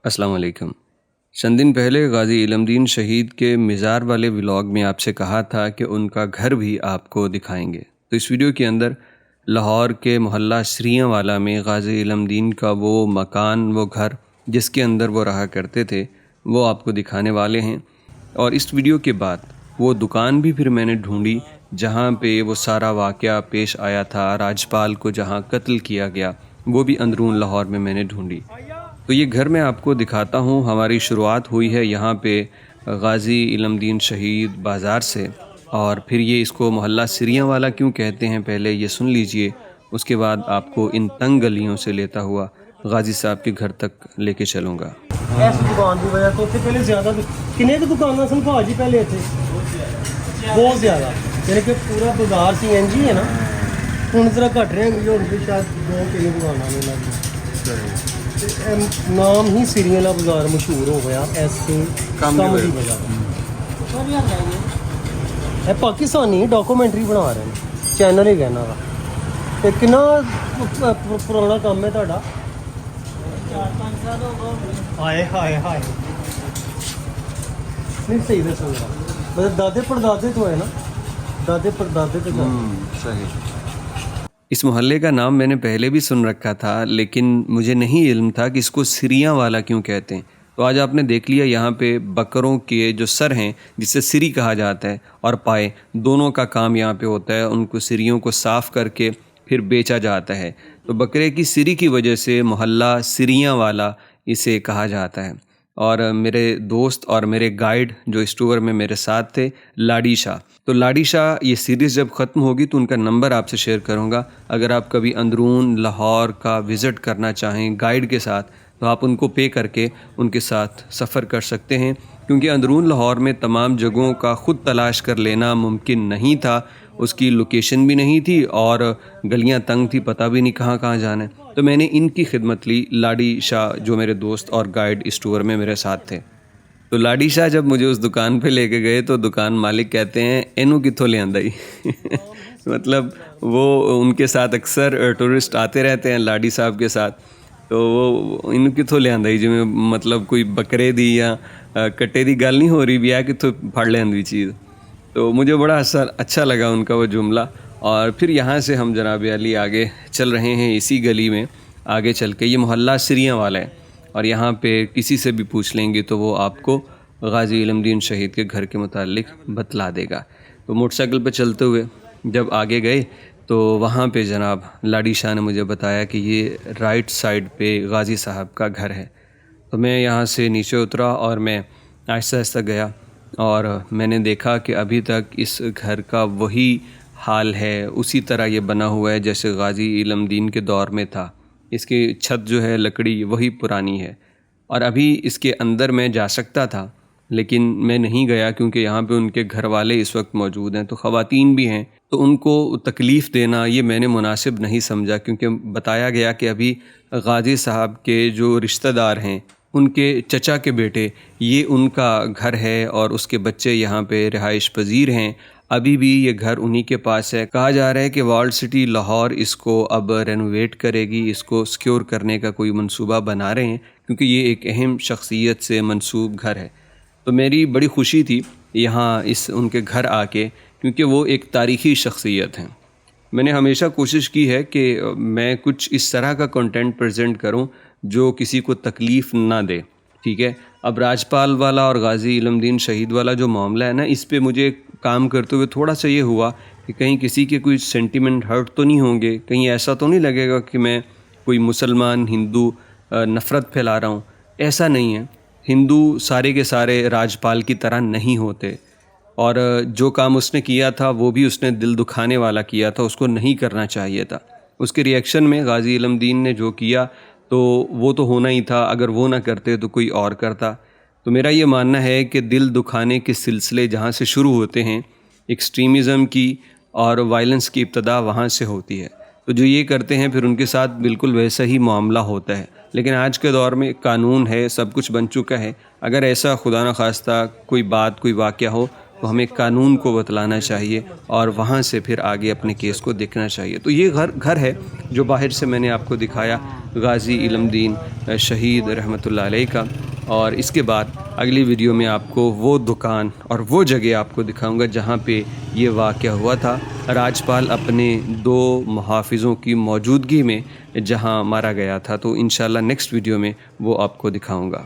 अस्सलाम वालेकुम। चंद दिन पहले गाज़ी इलमदीन शहीद के मज़ार वाले व्लॉग में आपसे कहा था कि उनका घर भी आपको दिखाएंगे। तो इस वीडियो के अंदर लाहौर के मोहल्ला सरियावाला में गाज़ी इलमदीन का वो मकान, वो घर जिसके अंदर वो रहा करते थे, वो आपको दिखाने वाले हैं। और इस वीडियो के बाद वो दुकान भी फिर मैंने ढूंढी जहाँ पे वो सारा वाक़या पेश आया था, राजपाल को जहाँ कत्ल किया गया, वो भी अंदरून लाहौर में मैंने ढूंढी। तो ये घर मैं आपको दिखाता हूँ। हमारी शुरुआत हुई है यहाँ पे गाज़ी इलमदीन शहीद बाज़ार से, और फिर ये इसको मोहल्ला सरियावाला क्यों कहते हैं पहले ये सुन लीजिए। उसके बाद आपको इन तंग गलियों से लेता हुआ गाज़ी साहब के घर तक लेके चलूँगा। इस दुकान की वजह तो उत्थे पहले ज़्यादा किन्ने क दुकानां सन भाजी पहले इत्थे बहुत ज़्यादा, यानी कि पूरा बाजार सी इंज ही है ना। हुण जरा घट रहे हैं, हुण भी शायद 2-3 दुकानां ने लगी। नाम ही सिरियां वाला बाजार मशहूर हो गया ऐसे काम की वजह। ये पाकिस्तानी डॉक्यूमेंट्री बना रहे हैं, चैनल ही कहना वा। ते कितना पुराना काम है तुहाडा? 4-5 साल हो गए। हाय हाय हाय, नहीं सही दसूंगा, मतलब दादे परदादे तो है ना, दादे परदादे तो सही। इस मोहल्ले का नाम मैंने पहले भी सुन रखा था, लेकिन मुझे नहीं इल्म था कि इसको सिरियां वाला क्यों कहते हैं। तो आज आपने देख लिया, यहाँ पे बकरों के जो सर हैं जिसे सिरी कहा जाता है, और पाए, दोनों का काम यहाँ पे होता है। उनको सिरियों को साफ़ करके फिर बेचा जाता है। तो बकरे की सिरी की वजह से मोहल्ला सरियां वाला इसे कहा जाता है। और मेरे दोस्त और मेरे गाइड जो इस टूर में मेरे साथ थे, लाडी शाह। तो लाडी शाह, ये सीरीज़ जब ख़त्म होगी तो उनका नंबर आपसे शेयर करूँगा। अगर आप कभी अंदरून लाहौर का विज़िट करना चाहें गाइड के साथ, तो आप उनको पे करके उनके साथ सफ़र कर सकते हैं, क्योंकि अंदरून लाहौर में तमाम जगहों का ख़ुद तलाश कर लेना मुमकिन नहीं था। उसकी लोकेशन भी नहीं थी और गलियां तंग थी, पता भी नहीं कहाँ कहाँ जाना है। तो मैंने इनकी खिदमत ली, लाडी शाह जो मेरे दोस्त और गाइड इस टूर में मेरे साथ थे। तो लाडी शाह जब मुझे उस दुकान पे लेके गए तो दुकान मालिक कहते हैं, एनू कित्थों ले आंदा ही मतलब वो उनके साथ अक्सर टूरिस्ट आते रहते हैं लाडी साहब के साथ। तो वो इनू कित्थों ले आंदा ही, जिवें मतलब कोई बकरे दी या कट्टे दी गल नहीं हो रही भी है, कित्थों फड़ लेंदी चीज़। तो मुझे बड़ा अच्छा लगा उनका वो जुमला। और फिर यहाँ से हम जनाब अली आगे चल रहे हैं। इसी गली में आगे चल के ये मोहल्ला सरियां वाला है, और यहाँ पे किसी से भी पूछ लेंगे तो वो आपको गाज़ी इलमदीन शहीद के घर के मुतालिक बतला देगा। तो मोटरसाइकिल पे चलते हुए जब आगे गए तो वहाँ पे जनाब लाडी शाह ने मुझे बताया कि ये राइट साइड पे गाज़ी साहब का घर है। तो मैं यहाँ से नीचे उतरा और मैं आहिस्ता आहिस्ता गया, और मैंने देखा कि अभी तक इस घर का वही हाल है, उसी तरह ये बना हुआ है जैसे गाज़ी इलमदीन के दौर में था। इसकी छत जो है लकड़ी वही पुरानी है, और अभी इसके अंदर मैं जा सकता था लेकिन मैं नहीं गया, क्योंकि यहाँ पे उनके घर वाले इस वक्त मौजूद हैं। तो ख़वातीन भी हैं, तो उनको तकलीफ़ देना ये मैंने मुनासिब नहीं समझा, क्योंकि बताया गया कि अभी गाज़ी साहब के जो रिश्तेदार हैं, उनके चचा के बेटे, ये उनका घर है और उसके बच्चे यहाँ पे रिहाइश पजीर हैं। अभी भी ये घर उन्हीं के पास है। कहा जा रहा है कि वर्ल्ड सिटी लाहौर इसको अब रेनोवेट करेगी, इसको सिक्योर करने का कोई मंसूबा बना रहे हैं, क्योंकि ये एक अहम शख्सियत से मंसूब घर है। तो मेरी बड़ी खुशी थी यहाँ इस उनके घर आके, क्योंकि वो एक तारीख़ी शख्सियत हैं। मैंने हमेशा कोशिश की है कि मैं कुछ इस तरह का कंटेंट प्रेजेंट करूं जो किसी को तकलीफ़ ना दे, ठीक है। अब राजपाल वाला और गाज़ी इलमदीन शहीद वाला जो मामला है ना, इस पे मुझे काम करते हुए थोड़ा सा ये हुआ कि कहीं किसी के कोई सेंटिमेंट हर्ट तो नहीं होंगे, कहीं ऐसा तो नहीं लगेगा कि मैं कोई मुसलमान हिंदू नफ़रत फैला रहा हूँ। ऐसा नहीं है। हिंदू सारे के सारे राजपाल की तरह नहीं होते, और जो काम उसने किया था वो भी उसने दिल दुखाने वाला किया था, उसको नहीं करना चाहिए था। उसके रिएक्शन में गाज़ी इलमदीन ने जो किया तो वो तो होना ही था, अगर वो ना करते तो कोई और करता। तो मेरा ये मानना है कि दिल दुखाने के सिलसिले जहाँ से शुरू होते हैं, एक्सट्रीमिज़म की और वायलेंस की इब्तदा वहाँ से होती है। तो जो ये करते हैं फिर उनके साथ बिल्कुल वैसा ही मामला होता है। लेकिन आज के दौर में कानून है, सब कुछ बन चुका है। अगर ऐसा खुदा न खास्ता कोई बात, कोई वाक़या हो تو ہمیں قانون کو بتلانا چاہیے اور وہاں سے پھر آگے اپنے کیس کو دیکھنا چاہیے. تو یہ گھر ہے جو باہر سے میں نے آپ کو دکھایا غازی علم دین شہید رحمۃ اللہ علیہ کا. اور اس کے بعد اگلی ویڈیو میں آپ کو وہ دکان اور وہ جگہ آپ کو دکھاؤں گا جہاں پہ یہ واقعہ ہوا تھا. راجپال اپنے 2 محافظوں کی موجودگی میں جہاں مارا گیا تھا. تو انشاءاللہ نیکسٹ ویڈیو میں وہ آپ کو دکھاؤں گا.